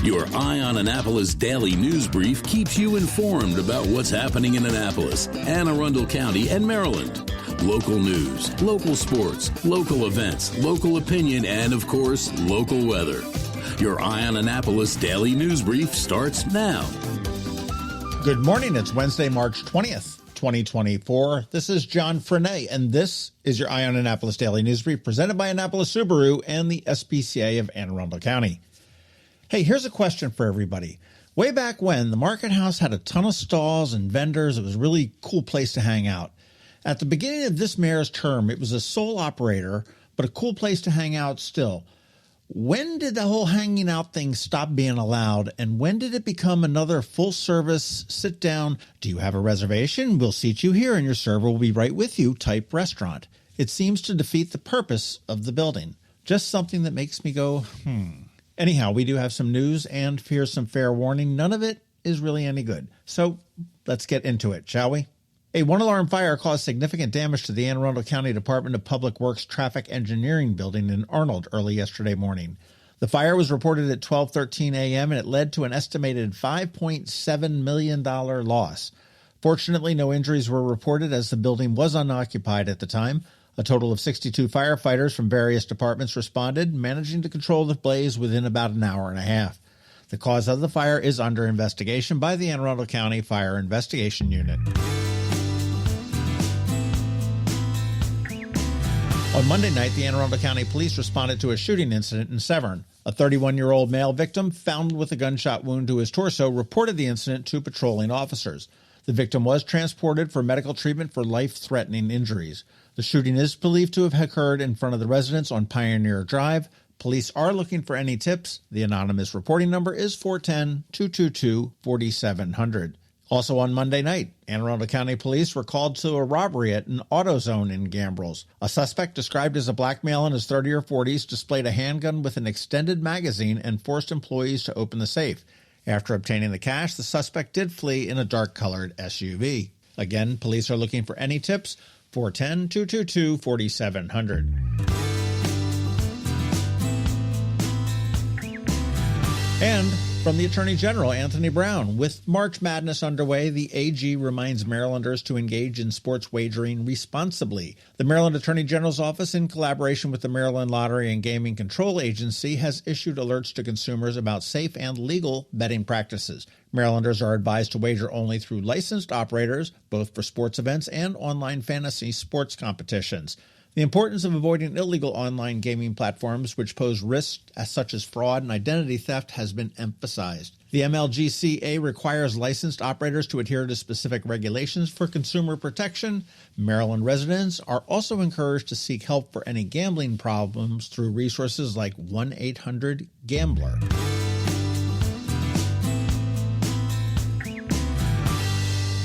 Your Eye on Annapolis daily news brief keeps you informed about what's happening in Annapolis, Anne Arundel County, and Maryland. Local news, local sports, local events, local opinion, and, of course, local weather. Your Eye on Annapolis daily news brief starts now. Good morning. It's Wednesday, March 20th, 2024. This is John Frenaye, and this is your Eye on Annapolis daily news brief presented by Annapolis Subaru and the SPCA of Anne Arundel County. Hey, here's a question for everybody. Way back when, the Market House had a ton of stalls and vendors. It was a really cool place to hang out. At the beginning of this mayor's term, it was a sole operator, but a cool place to hang out still. When did the whole hanging out thing stop being allowed, and when did it become another full-service, sit-down, do you have a reservation? We'll seat you here, and your server will be right with you type restaurant? It seems to defeat the purpose of the building. Just something that makes me go, Anyhow, we do have some news, and here's some fair warning. None of it is really any good. So let's get into it, shall we? A one-alarm fire caused significant damage to the Anne Arundel County Department of Public Works Traffic Engineering building in Arnold early yesterday morning. The fire was reported at 12:13 a.m., and it led to an estimated $5.7 million loss. Fortunately, no injuries were reported as the building was unoccupied at the time. A total of 62 firefighters from various departments responded, managing to control the blaze within about an hour and a half. The cause of the fire is under investigation by the Anne Arundel County Fire Investigation Unit. On Monday night, the Anne Arundel County Police responded to a shooting incident in Severn. A 31-year-old male victim, found with a gunshot wound to his torso, reported the incident to patrolling officers. The victim was transported for medical treatment for life-threatening injuries. The shooting is believed to have occurred in front of the residence on Pioneer Drive. Police are looking for any tips. The anonymous reporting number is 410-222-4700. Also on Monday night, Anne Arundel County Police were called to a robbery at an AutoZone in Gambrills. A suspect described as a black male in his 30s or 40s displayed a handgun with an extended magazine and forced employees to open the safe. After obtaining the cash, the suspect did flee in a dark-colored SUV. Again, police are looking for any tips. 410-222-4700. And from the Attorney General, Anthony Brown, with March Madness underway, the AG reminds Marylanders to engage in sports wagering responsibly. The Maryland Attorney General's office, in collaboration with the Maryland Lottery and Gaming Control Agency, has issued alerts to consumers about safe and legal betting practices. Marylanders are advised to wager only through licensed operators, both for sports events and online fantasy sports competitions. The importance of avoiding illegal online gaming platforms which pose risks such as fraud and identity theft has been emphasized. The MLGCA requires licensed operators to adhere to specific regulations for consumer protection. Maryland residents are also encouraged to seek help for any gambling problems through resources like 1-800-GAMBLER.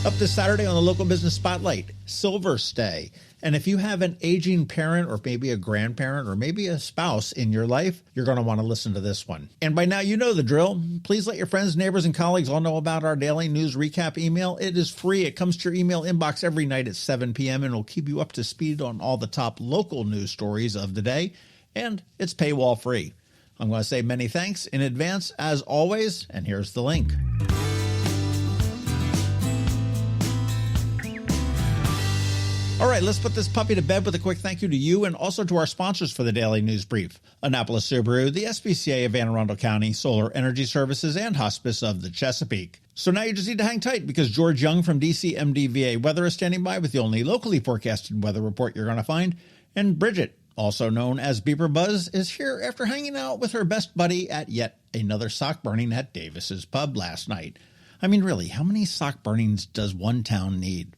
Up this Saturday on the Local Business Spotlight, Silver's Day. And if you have an aging parent or maybe a grandparent or maybe a spouse in your life, you're going to want to listen to this one. And by now you know the drill. Please let your friends, neighbors, and colleagues all know about our daily news recap email. It is free. It comes to your email inbox every night at 7 p.m. and will keep you up to speed on all the top local news stories of the day. And it's paywall free. I'm going to say many thanks in advance as always, and here's the link. All right, let's put this puppy to bed with a quick thank you to you and also to our sponsors for the Daily News Brief. Annapolis Subaru, the SPCA of Anne Arundel County, Solar Energy Services, and Hospice of the Chesapeake. So now you just need to hang tight because George Young from DCMDVA Weather is standing by with the only locally forecasted weather report you're going to find. And Bridget, also known as BeeprBuzz, is here after hanging out with her best buddy at yet another sock burning at Davis's Pub last night. I mean, really, how many sock burnings does one town need?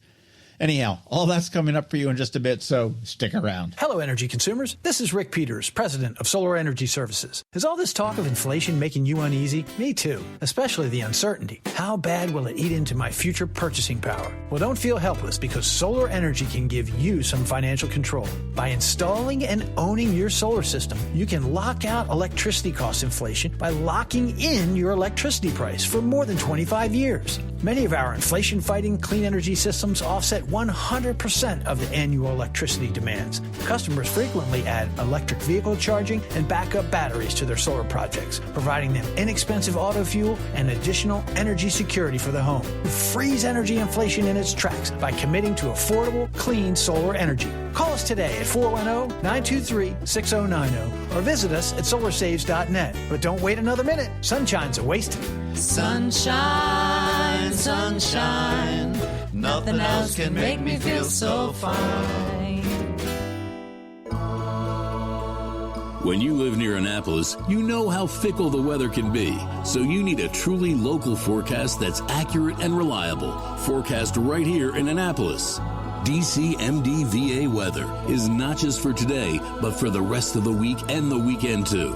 Anyhow, all that's coming up for you in just a bit, so stick around. Hello, energy consumers. This is Rick Peters, president of Solar Energy Services. Is all this talk of inflation making you uneasy? Me too, especially the uncertainty. How bad will it eat into my future purchasing power? Well, don't feel helpless because solar energy can give you some financial control. By installing and owning your solar system, you can lock out electricity cost inflation by locking in your electricity price for more than 25 years. Many of our inflation-fighting clean energy systems offset 100% of the annual electricity demands. Customers frequently add electric vehicle charging and backup batteries to of their solar projects, providing them inexpensive auto fuel and additional energy security for the home. Freeze energy inflation in its tracks by committing to affordable, clean solar energy. Call us today at 410-923-6090 or visit us at solarsaves.net. But don't wait another minute. Sunshine's a wasted. Sunshine, sunshine, nothing else can make me feel so fine. When you live near Annapolis, you know how fickle the weather can be. So you need a truly local forecast that's accurate and reliable. Forecast right here in Annapolis. DCMDVA weather is not just for today, but for the rest of the week and the weekend too.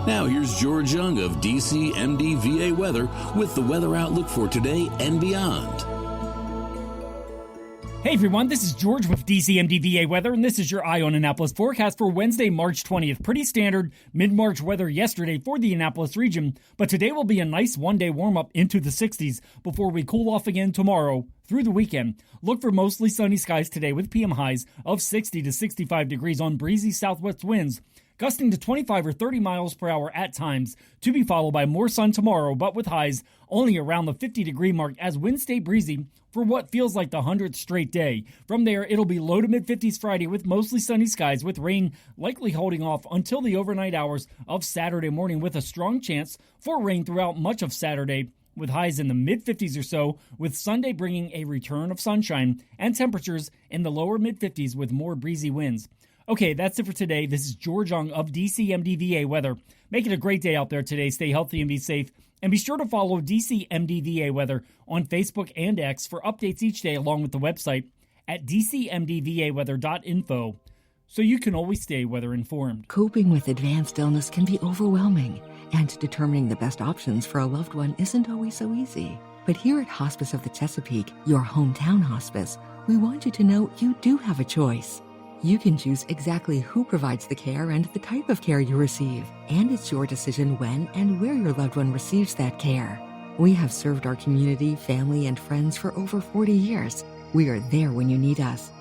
Now here's George Young of DCMDVA weather with the weather outlook for today and beyond. Hey everyone, this is George with DCMDVA weather, and this is your Eye on Annapolis forecast for Wednesday, March 20th. Pretty standard mid-March weather yesterday for the Annapolis region, but today will be a nice one-day warm-up into the 60s before we cool off again tomorrow through the weekend. Look for mostly sunny skies today with PM highs of 60 to 65 degrees on breezy southwest winds, gusting to 25 or 30 miles per hour at times, to be followed by more sun tomorrow, but with highs only around the 50-degree mark as winds stay breezy for what feels like the 100th straight day. From there, it'll be low to mid-50s Friday with mostly sunny skies, with rain likely holding off until the overnight hours of Saturday morning, with a strong chance for rain throughout much of Saturday, with highs in the mid-50s or so, with Sunday bringing a return of sunshine and temperatures in the lower mid-50s with more breezy winds. Okay, that's it for today. This is George Young of DCMDVA weather. Make it a great day out there today. Stay healthy and be safe. And be sure to follow DCMDVA weather on Facebook and X for updates each day, along with the website at dcmdvaweather.info, so you can always stay weather informed. Coping with advanced illness can be overwhelming, and determining the best options for a loved one isn't always so easy. But here at Hospice of the Chesapeake, your hometown hospice, we want you to know you do have a choice. You can choose exactly who provides the care and the type of care you receive, and it's your decision when and where your loved one receives that care. We have served our community, family, and friends for over 40 years. We are there when you need us.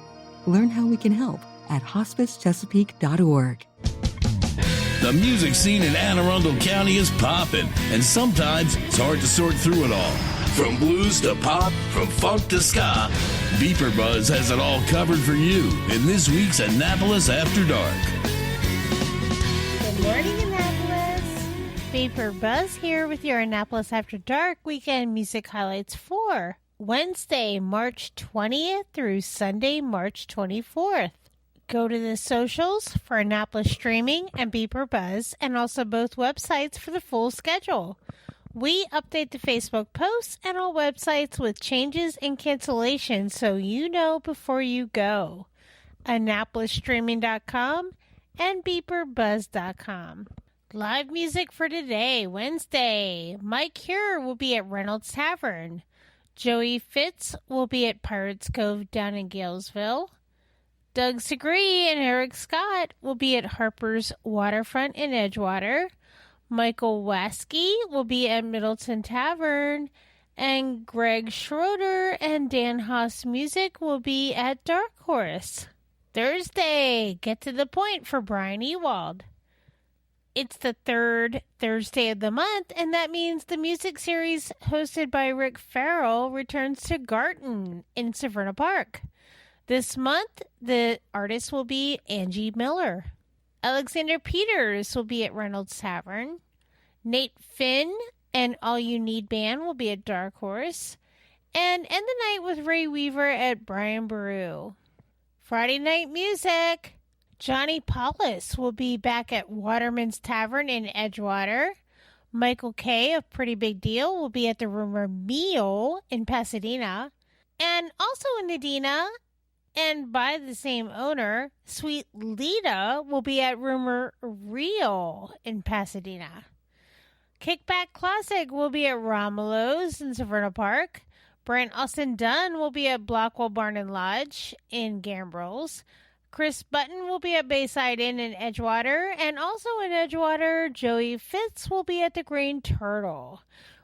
Learn how we can help at hospicechesapeake.org. The music scene in Anne Arundel County is popping, and sometimes it's hard to sort through it all. From blues to pop, from funk to ska, BeeprBuzz has it all covered for you in this week's Annapolis After Dark. Good morning, Annapolis. BeeprBuzz here with your Annapolis After Dark weekend music highlights for Wednesday, March 20th through Sunday, March 24th. Go to the socials for Annapolis Streaming and BeeprBuzz, and also both websites for the full schedule. We update the Facebook posts and all websites with changes and cancellations, so you know before you go. AnnapolisStreaming.com and BeeprBuzz.com. Live music for today, Wednesday. Mike Cure will be at Reynolds Tavern. Joey Fitz will be at Pirates Cove down in Galesville. Doug Segree and Eric Scott will be at Harper's Waterfront in Edgewater. Michael Waskey will be at Middleton Tavern, and Greg Schroeder and Dan Haas Music will be at Dark Horse. Thursday, get to the point for Brian Ewald. It's the third Thursday of the month, and that means the music series hosted by Rick Farrell returns to Garton in Severna Park. This month, the artist will be Angie Miller. Alexander Peters will be at Reynolds Tavern. Nate Finn and All You Need Band will be at Dark Horse. And end the night with Ray Weaver at Brian Baru. Friday night music. Johnny Paulus will be back at Waterman's Tavern in Edgewater. Michael Kay of Pretty Big Deal will be at the Rumor Meal in Pasadena. And also in Medina, and by the same owner, Sweet Lita will be at Rumor Real in Pasadena. Kickback Classic will be at Romulo's in Severna Park. Brent Austin Dunn will be at Blackwell Barn and Lodge in Gambrills. Chris Button will be at Bayside Inn in Edgewater. And also in Edgewater, Joey Fitz will be at the Green Turtle.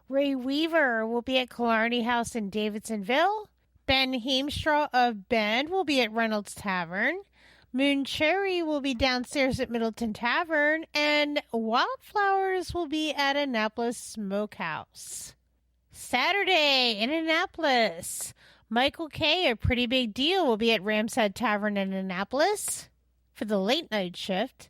Ray Weaver will be at Killarney House in Davidsonville. Ben Heemstra of Bend will be at Reynolds Tavern. Moon Cherry will be downstairs at Middleton Tavern, and Wildflowers will be at Annapolis Smokehouse. Saturday in Annapolis, Michael K., A Pretty Big Deal, will be at Ramsad Tavern in Annapolis for the late night shift.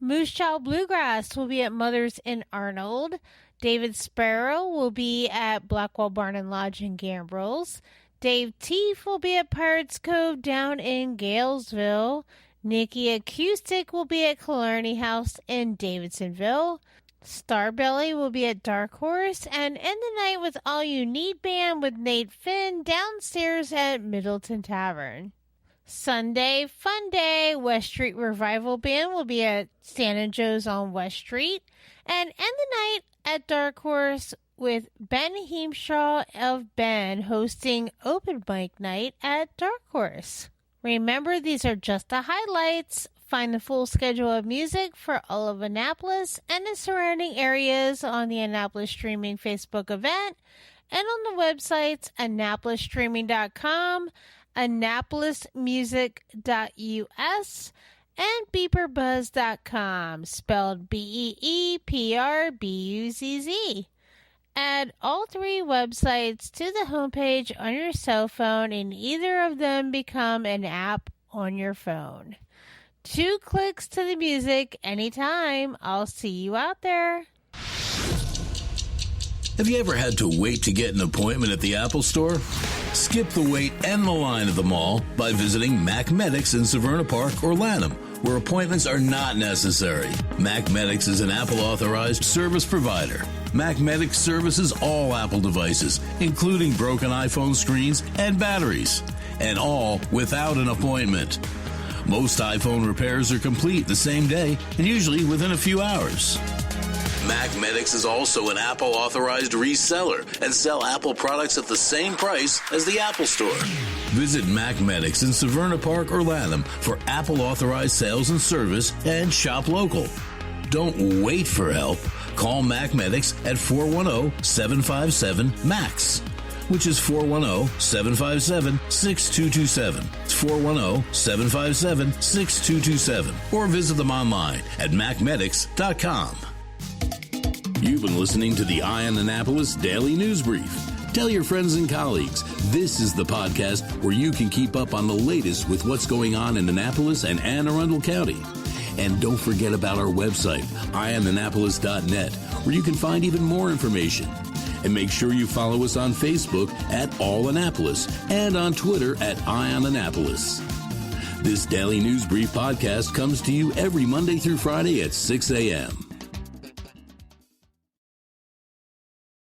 Moose Chow Bluegrass will be at Mother's in Arnold. David Sparrow will be at Blackwell Barn and Lodge in Gambrills. Dave Teef will be at Pirates Cove down in Galesville. Nikki Acoustic will be at Killarney House in Davidsonville. Starbelly will be at Dark Horse, and end the night with All You Need Band with Nate Finn downstairs at Middleton Tavern. Sunday, Fun Day, West Street Revival Band will be at Santa Joe's on West Street, and end the night at Dark Horse with Ben Heemshaw of Ben hosting open mic night at Dark Horse. Remember, these are just the highlights. Find the full schedule of music for all of Annapolis and the surrounding areas on the Annapolis Streaming Facebook event and on the websites AnnapolisStreaming.com, AnnapolisMusic.us, and BeeprBuzz.com, spelled BeeprBuzz. Add all three websites to the homepage on your cell phone, and either of them become an app on your phone. 2 clicks to the music anytime. I'll see you out there. Have you ever had to wait to get an appointment at the Apple Store? Skip the wait and the line at the mall by visiting Mac Medics in Severn Park or Lanham, where appointments are not necessary. Mac Medics is an Apple-authorized service provider. Mac Medics services all Apple devices, including broken iPhone screens and batteries, and all without an appointment. Most iPhone repairs are complete the same day and usually within a few hours. Mac Medics is also an Apple-authorized reseller and sell Apple products at the same price as the Apple Store. Visit Mac Medics in Severn Park or Lanham for Apple-authorized sales and service and shop local. Don't wait for help. Call Mac Medics at 410-757-MAX, which is 410-757-6227. It's 410-757-6227. Or visit them online at macmedics.com. You've been listening to the Eye on Annapolis Daily News Brief. Tell your friends and colleagues, this is the podcast where you can keep up on the latest with what's going on in Annapolis and Anne Arundel County. And don't forget about our website, eyeonannapolis.net, where you can find even more information. And make sure you follow us on Facebook at All Annapolis and on Twitter at Eye on Annapolis. This Daily News Brief podcast comes to you every Monday through Friday at 6 a.m.